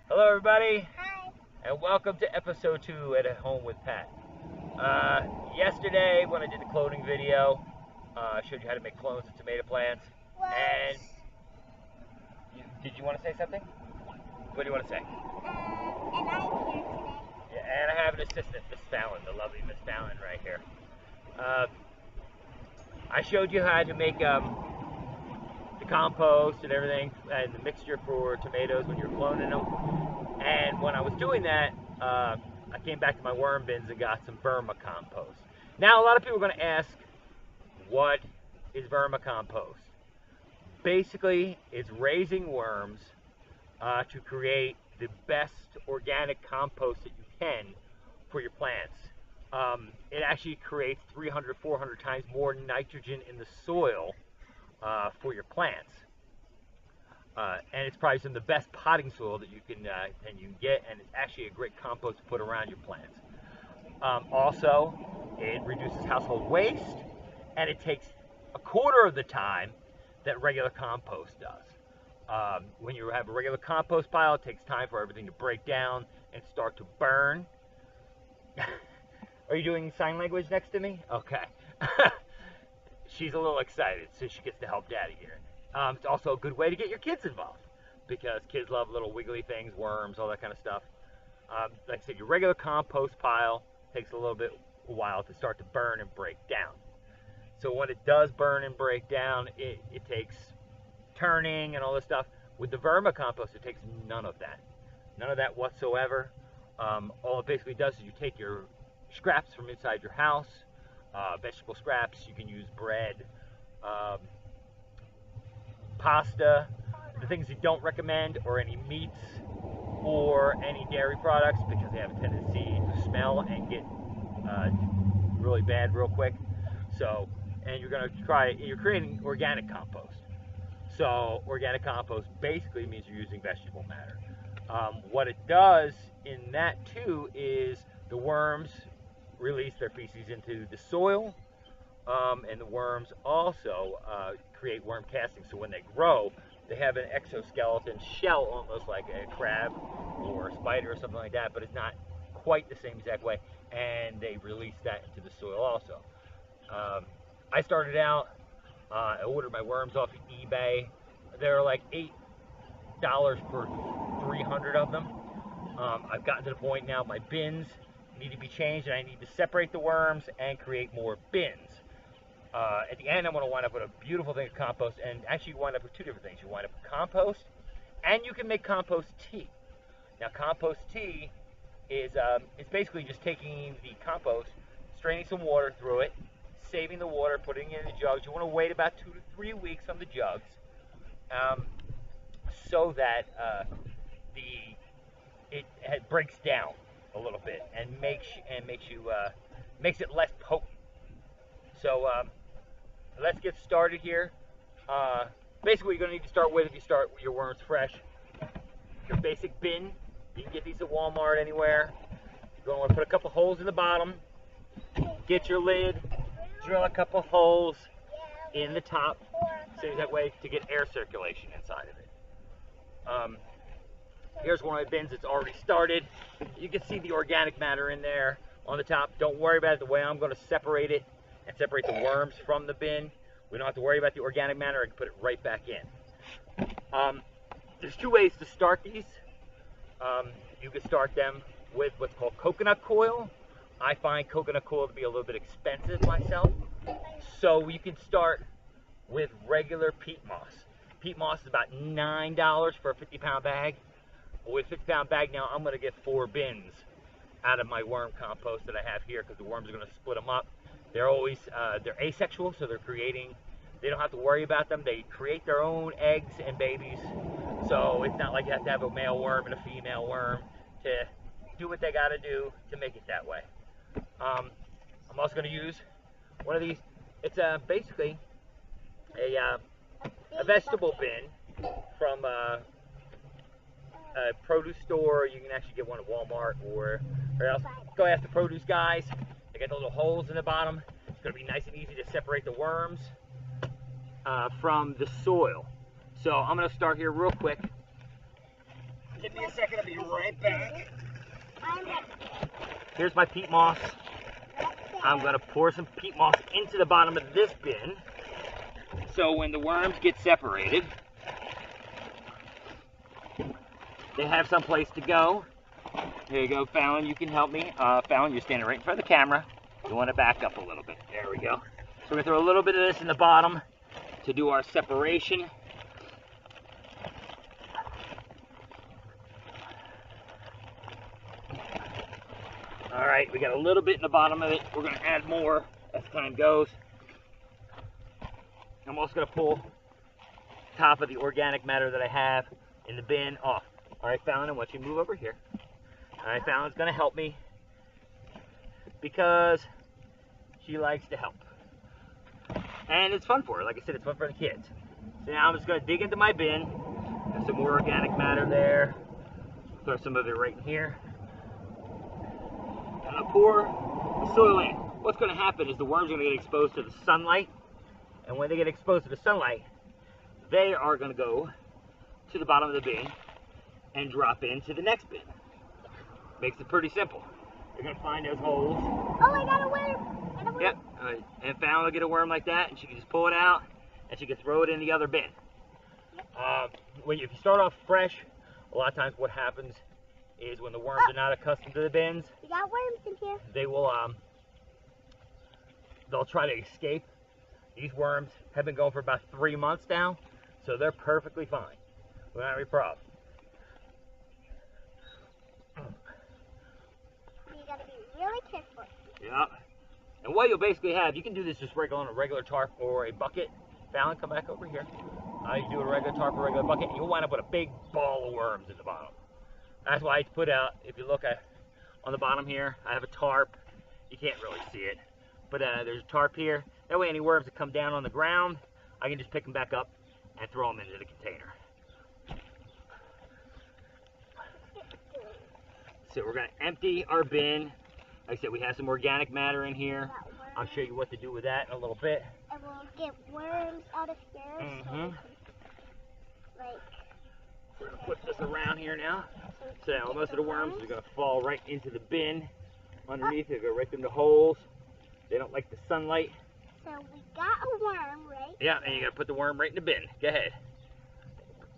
Hello everybody, Hi. and welcome to episode 2 at Home with Pat. Yesterday when I did the cloning video, I showed you how to make clones of tomato plants. What? And did you want to say something? What do you want to say? And I'm here today. Yeah, and I have an assistant, Miss Fallon, the lovely Miss Fallon right here. I showed you how to make the compost and everything, and the mixture for tomatoes when you're cloning them. And when I was doing that, I came back to my worm bins and got some vermicompost. Now, a lot of people are going to ask, what is vermicompost? Basically, it's raising worms to create the best organic compost that you can for your plants. It actually creates 300, 400 times more nitrogen in the soil for your plants. And it's probably some of the best potting soil that you can get, and it's actually a great compost to put around your plants. Also, it reduces household waste, and it takes a quarter of the time that regular compost does. When you have a regular compost pile, it takes time for everything to break down and start to burn. Are you doing sign language next to me? Okay. She's a little excited, so she gets to help Daddy here. It's also a good way to get your kids involved, because kids love little wiggly things, worms, all that kind of stuff. Like I said, your regular compost pile takes a while to start to burn and break down. So when it does burn and break down, it takes turning and all this stuff. With the vermicompost, it takes none of that. None of that whatsoever. All it basically does is you take your scraps from inside your house, vegetable scraps, you can use bread, pasta, the things you don't recommend, or any meats or any dairy products, because they have a tendency to smell and get really bad real quick. So, and you're creating organic compost. So organic compost basically means you're using vegetable matter. What it does in that too is the worms release their feces into the soil, and the worms also create worm castings. So when they grow, they have an exoskeleton shell, almost like a crab or a spider or something like that, but it's not quite the same exact way, and they release that into the soil also. I started out, I ordered my worms off of eBay. They're like $8 for 300 of them. I've gotten to the point now, my bins need to be changed, and I need to separate the worms and create more bins. At the end, I'm going to wind up with a beautiful thing of compost, and actually you wind up with two different things. You wind up with compost, and you can make compost tea. Now, compost tea is it's basically just taking the compost, straining some water through it, saving the water, putting it in the jugs. You want to wait about 2 to 3 weeks on the jugs, so that it breaks down a little bit and makes it less potent. So let's get started here. Basically, what you're going to need to start with, if you start with your worms fresh, your basic bin. You can get these at Walmart, anywhere. You're going to want to put a couple holes in the bottom. Get your lid, drill a couple holes in the top, so that way to get air circulation inside of it. Here's one of my bins that's already started. You can see the organic matter in there on the top. Don't worry about it. The way I'm going to separate it and separate the worms from the bin, we don't have to worry about the organic matter. I can put it right back in. There's two ways to start these. You can start them with what's called coconut coil. I find coconut coil to be a little bit expensive myself. So you can start with regular peat moss. Peat moss is about $9 for a 50-pound bag. With a 50-pound bag now, I'm going to get 4 bins out of my worm compost that I have here, because the worms are going to split them up. They're always they're asexual, so they don't have to worry about them. They create their own eggs and babies, so it's not like you have to have a male worm and a female worm to do what they got to do to make it that way. I'm also going to use one of these. It's basically a vegetable bin from a produce store. You can actually get one at Walmart or else go ask the produce guys. They got the little holes in the bottom. It's going to be nice and easy to separate the worms from the soil. So I'm going to start here real quick. Give me a second, I'll be right back. I'm ready. Here's my peat moss. I'm gonna pour some peat moss into the bottom of this bin. So when the worms get separated, they have some place to go. Here you go, Fallon, you can help me. Fallon, you're standing right in front of the camera. You want to back up a little bit. There we go. So we're gonna throw a little bit of this in the bottom to do our separation. All right, we got a little bit in the bottom of it. We're gonna add more as time goes. I'm also gonna pull top of the organic matter that I have in the bin off. All right, Fallon, I want you to move over here. All right, Fallon's gonna help me because she likes to help. And it's fun for her. Like I said, it's fun for the kids. So now I'm just gonna dig into my bin. There's some more organic matter there. Throw some of it right in here. And I'll pour the soil in. What's gonna happen is the worms are gonna get exposed to the sunlight. And when they get exposed to the sunlight, they are gonna go to the bottom of the bin and drop into the next bin. Makes it pretty simple. You're gonna find those holes. Oh, I got a worm. Yep. And Fallon will get a worm like that, and she can just pull it out, and she can throw it in the other bin. If you start off fresh, a lot of times what happens is when the worms are not accustomed to the bins, We got worms in here. they will they'll try to escape. These worms have been going for about 3 months now, so they're perfectly fine. We don't have any problem. You gotta be really careful. Yeah. And what you'll basically have, you can do this just on a regular tarp or a bucket. Fallon, come back over here. You can do a regular tarp or a regular bucket, and you'll wind up with a big ball of worms in the bottom. That's why I put out, if you look at on the bottom here, I have a tarp. You can't really see it, but there's a tarp here. That way any worms that come down on the ground, I can just pick them back up and throw them into the container. So we're gonna empty our bin. Like I said, we have some organic matter in here. I'll show you what to do with that in a little bit. And we'll get worms out of here. So we can, we're gonna put this around here now. So now most of the worms are gonna fall right into the bin underneath. They go right through the holes. They don't like the sunlight. So we got a worm, right? Yeah, and you gotta put the worm right in the bin. Go ahead.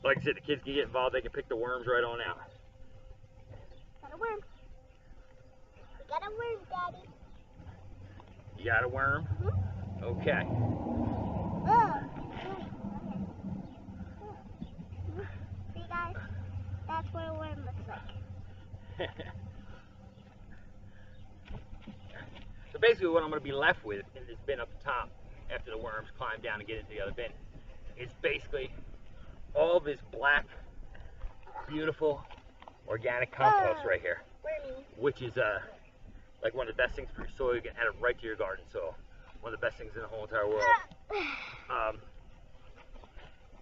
Like I said, the kids can get involved. They can pick the worms right on out. Got a worm. We got a worm, Daddy. You got a worm? Mm-hmm. Okay. See, guys? That's what a worm looks like. So basically what I'm going to be left with in this bin up top, after the worms climb down and get into the other bin, is basically all this black, beautiful, organic compost right here. Wormy. Which is like one of the best things for your soil. You can add it right to your garden soil. One of the best things in the whole entire world.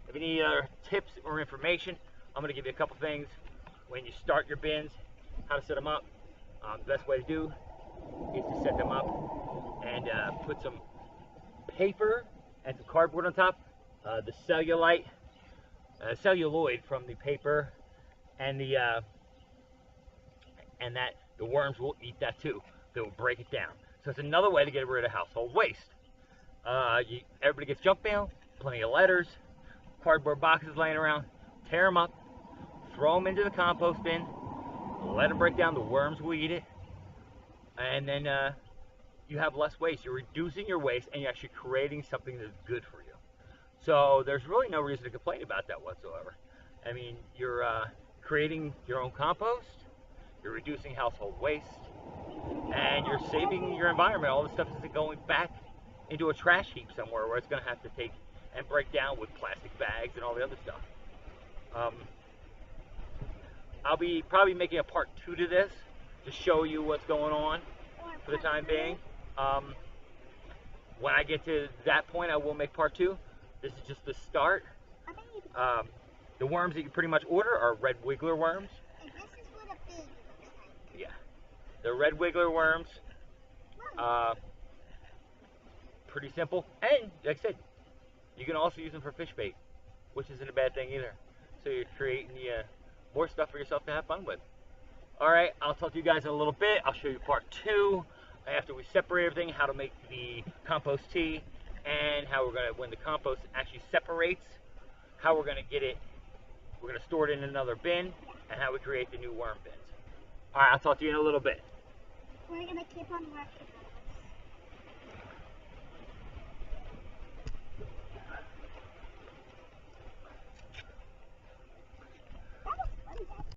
If you need other tips or information, I'm going to give you a couple things when you start your bins, how to set them up. The best way to do is to set them up and put some paper and some cardboard on top. The celluloid from the paper and the worms will eat that too. They will break it down. So it's another way to get rid of household waste. Everybody gets junk mail, plenty of letters, cardboard boxes laying around. Tear them up, throw them into the compost bin, let them break down. The worms will eat it, and then you have less waste. You're reducing your waste, and you're actually creating something that's good for you. So there's really no reason to complain about that whatsoever. I mean, you're creating your own compost, you're reducing household waste, and you're saving your environment. All the stuff isn't going back into a trash heap somewhere where it's going to have to take and break down with plastic bags and all the other stuff. I'll be probably making a part 2 to this to show you what's going on for the time being. When I get to that point, I will make part 2. This is just the start. The worms that you pretty much order are red wiggler worms. And this is what a baby looks like. Yeah, they're red wiggler worms. Pretty simple. And like I said, you can also use them for fish bait, which isn't a bad thing either. So you're creating more stuff for yourself to have fun with. All right, I'll talk to you guys in a little bit. I'll show you part 2 after we separate everything, how to make the compost tea, and how we're gonna, when the compost actually separates, how we're gonna get it. We're gonna store it in another bin, and how we create the new worm bins. All right, I'll talk to you in a little bit. We're gonna keep on working.